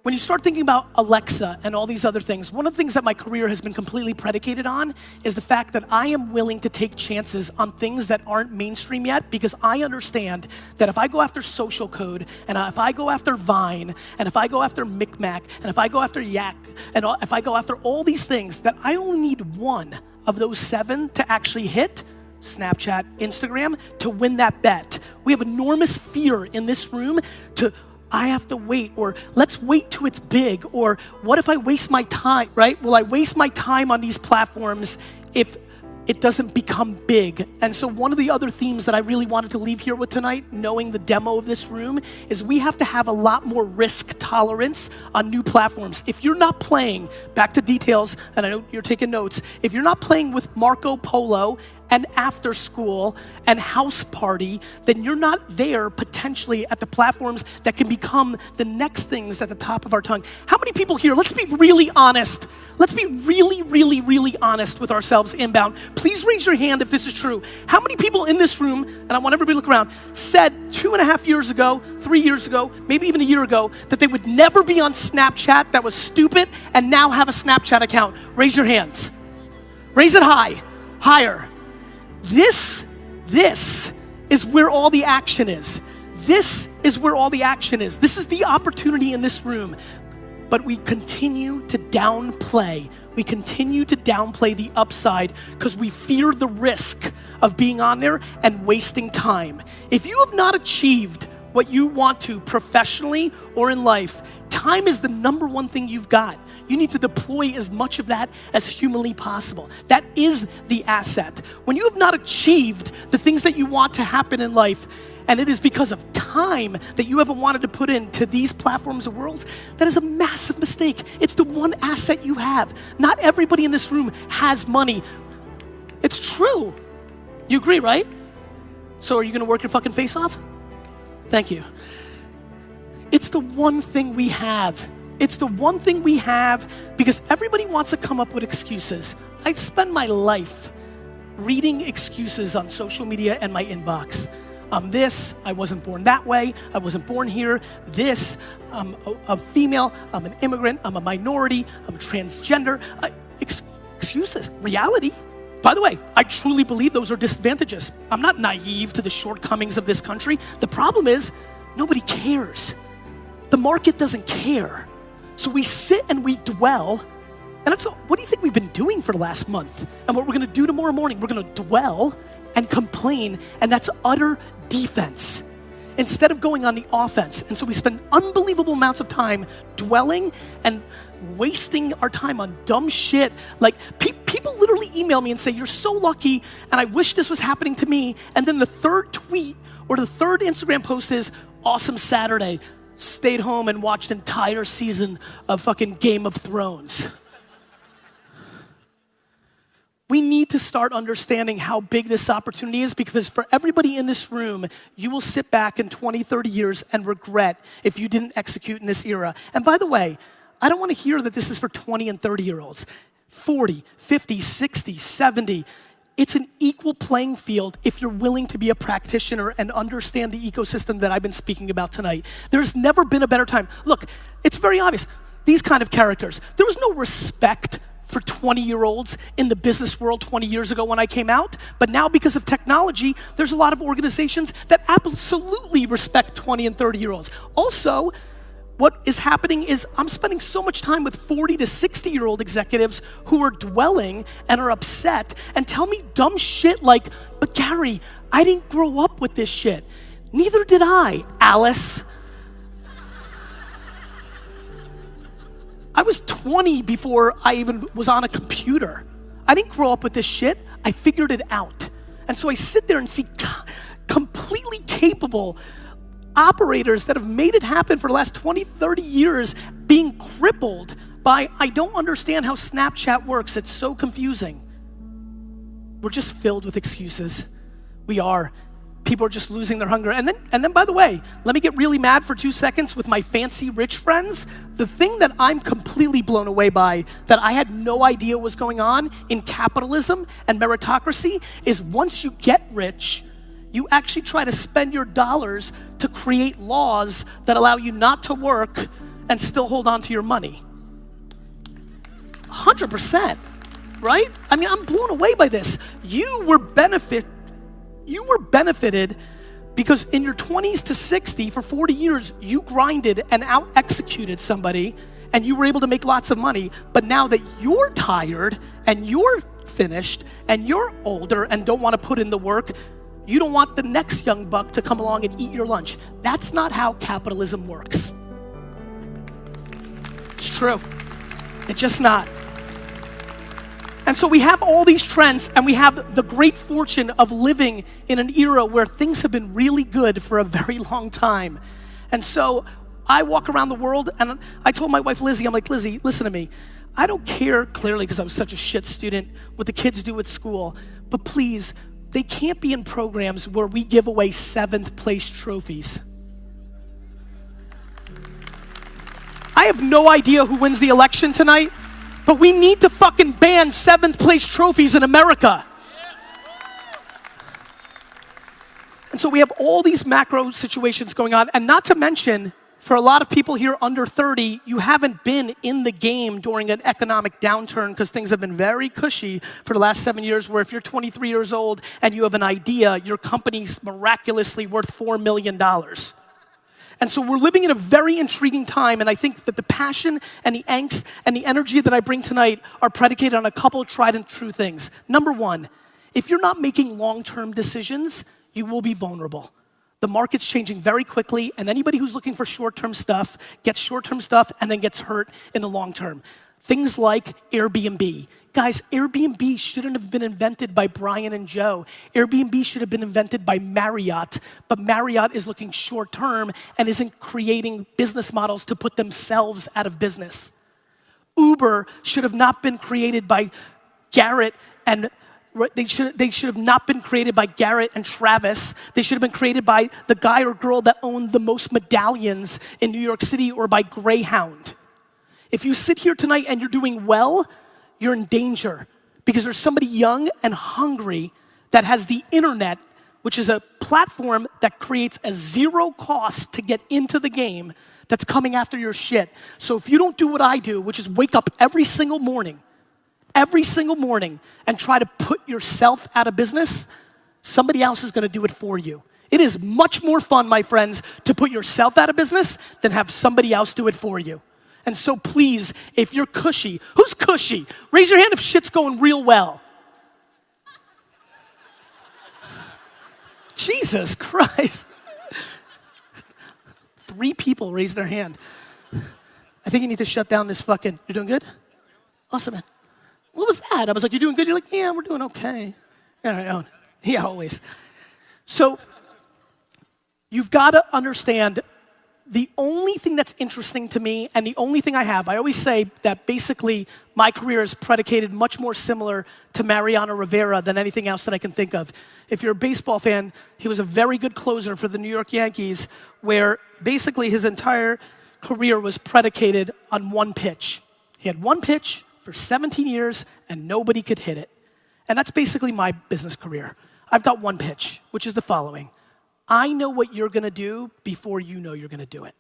When you start thinking about Alexa and all these other things, one of the things that my career has been completely predicated on is the fact that I am willing to take chances on things that aren't mainstream yet, because I understand that if I go after social code, and if I go after Vine, and if I go after Micmac, and if I go after Yak, and if I go after all these things, that I only need one of those 7 to actually hit Snapchat, Instagram, to win that bet. We have enormous fear in this room I have to wait, or let's wait till it's big, or what if I waste my time, right? Will I waste my time on these platforms if it doesn't become big? And so one of the other themes that I really wanted to leave here with tonight, knowing the demo of this room, is we have to have a lot more risk tolerance on new platforms. If you're not playing, back to details, and I know you're taking notes, if you're not playing with Marco Polo and After School and House Party, then you're not there potentially at the platforms that can become the next things at the top of our tongue. How many people here, let's be really honest. Let's be really, really, really honest with ourselves inbound. Please raise your hand if this is true. How many people in this room, and I want everybody to look around, said 2.5 years ago, 3 years ago, maybe even a year ago, that they would never be on Snapchat, that was stupid, and now have a Snapchat account? Raise your hands. Raise it high, higher. This is where all the action is. This is where all the action is. This is the opportunity in this room. But we continue to downplay. We continue to downplay the upside because we fear the risk of being on there and wasting time. If you have not achieved what you want to professionally or in life, time is the number one thing you've got. You need to deploy as much of that as humanly possible. That is the asset. When you have not achieved the things that you want to happen in life, and it is because of time that you haven't wanted to put into these platforms or worlds, that is a massive mistake. It's the one asset you have. Not everybody in this room has money. It's true. You agree, right? So are you gonna work your fucking face off? Thank you. It's the one thing we have. It's the one thing we have because everybody wants to come up with excuses. I spend my life reading excuses on social media and my inbox. I'm this, I wasn't born that way, I wasn't born here, this, I'm a female, I'm an immigrant, I'm a minority, I'm transgender. Excuses. Reality, by the way, I truly believe those are disadvantages. I'm not naive to the shortcomings of this country. The problem is, nobody cares. The market doesn't care. So we sit and we dwell, and that's what do you think we've been doing for the last month? And what we're gonna do tomorrow morning, we're gonna dwell and complain, and that's utter defense instead of going on the offense. And so we spend unbelievable amounts of time dwelling and wasting our time on dumb shit. Like people literally email me and say, you're so lucky, and I wish this was happening to me. And then the third tweet or the third Instagram post is, awesome Saturday. Stayed home and watched an entire season of fucking Game of Thrones. We need to start understanding how big this opportunity is, because for everybody in this room, you will sit back in 20, 30 years and regret if you didn't execute in this era. And by the way, I don't want to hear that this is for 20 and 30-year-olds. 40, 50, 60, 70. It's an equal playing field if you're willing to be a practitioner and understand the ecosystem that I've been speaking about tonight. There's never been a better time. Look, it's very obvious. These kind of characters, there was no respect for 20-year-olds in the business world 20 years ago when I came out, but now because of technology, there's a lot of organizations that absolutely respect 20 and 30-year-olds. Also, what is happening is I'm spending so much time with 40 to 60-year-old executives who are dwelling and are upset and tell me dumb shit like, but Gary, I didn't grow up with this shit. Neither did I, Alice. I was 20 before I even was on a computer. I didn't grow up with this shit. I figured it out. And so I sit there and see completely capable operators that have made it happen for the last 20, 30 years being crippled by, I don't understand how Snapchat works. It's so confusing. We're just filled with excuses. We are. People are just losing their hunger. And then, by the way, let me get really mad for 2 seconds with my fancy rich friends. The thing that I'm completely blown away by, that I had no idea was going on in capitalism and meritocracy, is once you get rich, you actually try to spend your dollars to create laws that allow you not to work and still hold on to your money? 100%, right? I mean, I'm blown away by this. You were benefited because in your 20s to 60, for 40 years, you grinded and out-executed somebody, and you were able to make lots of money. But now that you're tired, and you're finished, and you're older, and don't want to put in the work, you don't want the next young buck to come along and eat your lunch. That's not how capitalism works. It's true. It's just not. And so we have all these trends, and we have the great fortune of living in an era where things have been really good for a very long time. And so I walk around the world, and I told my wife, Lizzie, I'm like, Lizzie, listen to me. I don't care, clearly, because I was such a shit student, what the kids do at school, but please, they can't be in programs where we give away 7th place trophies. I have no idea who wins the election tonight, but we need to fucking ban 7th place trophies in America. And so we have all these macro situations going on, and not to mention, for a lot of people here under 30, you haven't been in the game during an economic downturn because things have been very cushy for the last 7 years, where if you're 23 years old and you have an idea, your company's miraculously worth $4 million. And so we're living in a very intriguing time, and I think that the passion and the angst and the energy that I bring tonight are predicated on a couple tried and true things. Number one, if you're not making long-term decisions, you will be vulnerable. The market's changing very quickly, and anybody who's looking for short-term stuff gets short-term stuff and then gets hurt in the long term. Things like Airbnb. Guys, Airbnb shouldn't have been invented by Brian and Joe. Airbnb should have been invented by Marriott, but Marriott is looking short-term and isn't creating business models to put themselves out of business. Uber should have not been created by Garrett and they should have not been created by Garrett and Travis. They should have been created by the guy or girl that owned the most medallions in New York City, or by Greyhound. If you sit here tonight and you're doing well, you're in danger, because there's somebody young and hungry that has the internet, which is a platform that creates a zero cost to get into the game, that's coming after your shit. So if you don't do what I do, which is wake up every single morning, and try to put yourself out of business, somebody else is gonna do it for you. It is much more fun, my friends, to put yourself out of business than have somebody else do it for you. And so please, if you're cushy, who's cushy? Raise your hand if shit's going real well. Jesus Christ. 3 people raised their hand. I think you need to shut down this fucking, you're doing good? Awesome, man. What was that? I was like, you're doing good? You're like, yeah, we're doing okay. All right, yeah, always. So you've got to understand, the only thing that's interesting to me, and the only thing I always say that basically my career is predicated much more similar to Mariano Rivera than anything else that I can think of. If you're a baseball fan, he was a very good closer for the New York Yankees, where basically his entire career was predicated on one pitch. He had one pitch for 17 years, and nobody could hit it. And that's basically my business career. I've got one pitch, which is the following. I know what you're gonna do before you know you're gonna do it.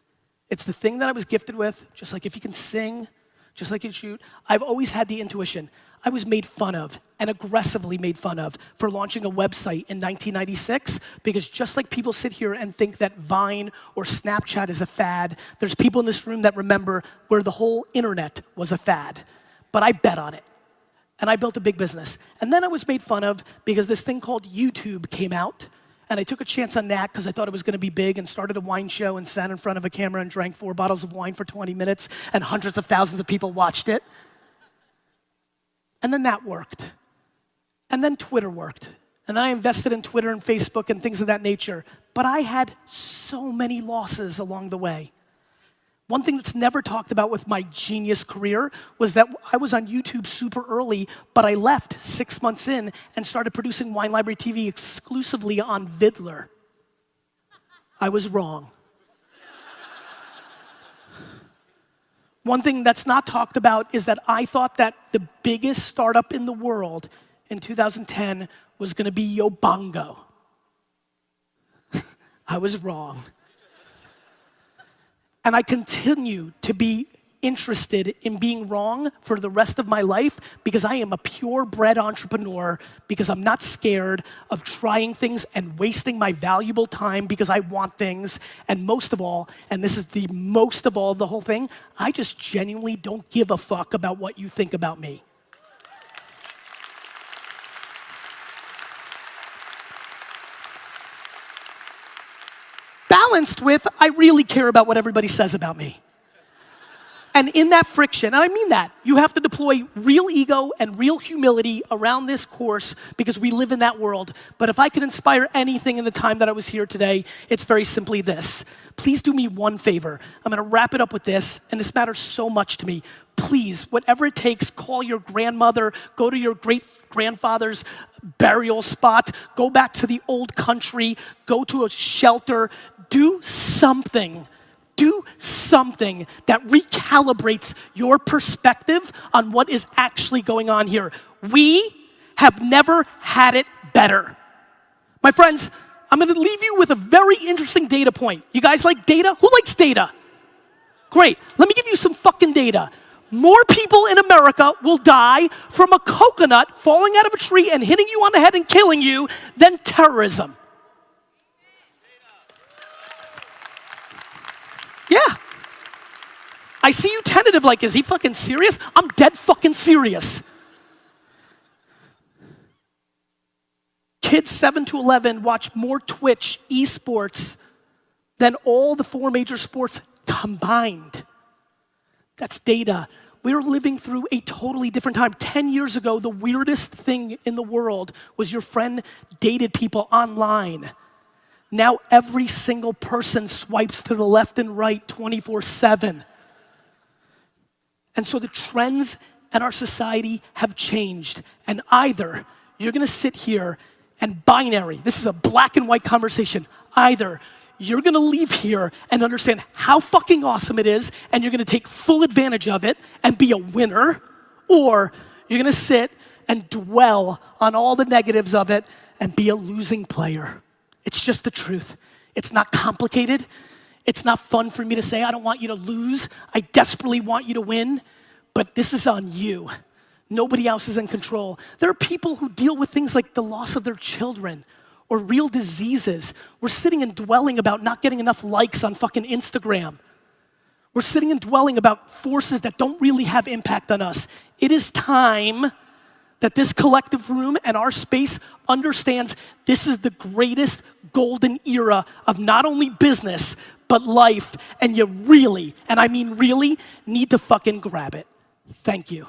It's the thing that I was gifted with, just like if you can sing, just like you can shoot. I've always had the intuition. I was made fun of, and aggressively made fun of, for launching a website in 1996, because just like people sit here and think that Vine or Snapchat is a fad, there's people in this room that remember where the whole internet was a fad. But I bet on it, and I built a big business. And then I was made fun of because this thing called YouTube came out, and I took a chance on that because I thought it was gonna be big, and started a wine show and sat in front of a camera and drank 4 bottles of wine for 20 minutes, and hundreds of thousands of people watched it. And then that worked. And then Twitter worked. And then I invested in Twitter and Facebook and things of that nature. But I had so many losses along the way. One thing that's never talked about with my genius career was that I was on YouTube super early, but I left 6 months in and started producing Wine Library TV exclusively on Vidler. I was wrong. One thing that's not talked about is that I thought that the biggest startup in the world in 2010 was gonna be Yobongo. I was wrong. And I continue to be interested in being wrong for the rest of my life because I am a purebred entrepreneur, because I'm not scared of trying things and wasting my valuable time because I want things. And most of all, and this is the most of all of the whole thing, I just genuinely don't give a fuck about what you think about me. Balanced with, I really care about what everybody says about me. And in that friction, and I mean that, you have to deploy real ego and real humility around this course because we live in that world. But if I could inspire anything in the time that I was here today, it's very simply this. Please do me one favor. I'm gonna wrap it up with this, and this matters so much to me. Please, whatever it takes, call your grandmother, go to your great-grandfather's burial spot, go back to the old country, go to a shelter, do something. Do something that recalibrates your perspective on what is actually going on here. We have never had it better. My friends, I'm gonna leave you with a very interesting data point. You guys like data? Who likes data? Great, let me give you some fucking data. More people in America will die from a coconut falling out of a tree and hitting you on the head and killing you than terrorism. Yeah. I see you tentative like, is he fucking serious? I'm dead fucking serious. Kids 7 to 11 watch more Twitch esports than all the 4 major sports combined. That's data. We're living through a totally different time. 10 years ago, the weirdest thing in the world was your friend dated people online. Now every single person swipes to the left and right 24/7. And so the trends in our society have changed. And either you're gonna sit here and binary, this is a black and white conversation, either you're gonna leave here and understand how fucking awesome it is and you're gonna take full advantage of it and be a winner, or you're gonna sit and dwell on all the negatives of it and be a losing player. It's just the truth. It's not complicated. It's not fun for me to say, I don't want you to lose. I desperately want you to win, but this is on you. Nobody else is in control. There are people who deal with things like the loss of their children or real diseases. We're sitting and dwelling about not getting enough likes on fucking Instagram. We're sitting and dwelling about forces that don't really have impact on us. It is time that this collective room and our space understands this is the greatest golden era of not only business, but life, and you really, and I mean really, need to fucking grab it. Thank you.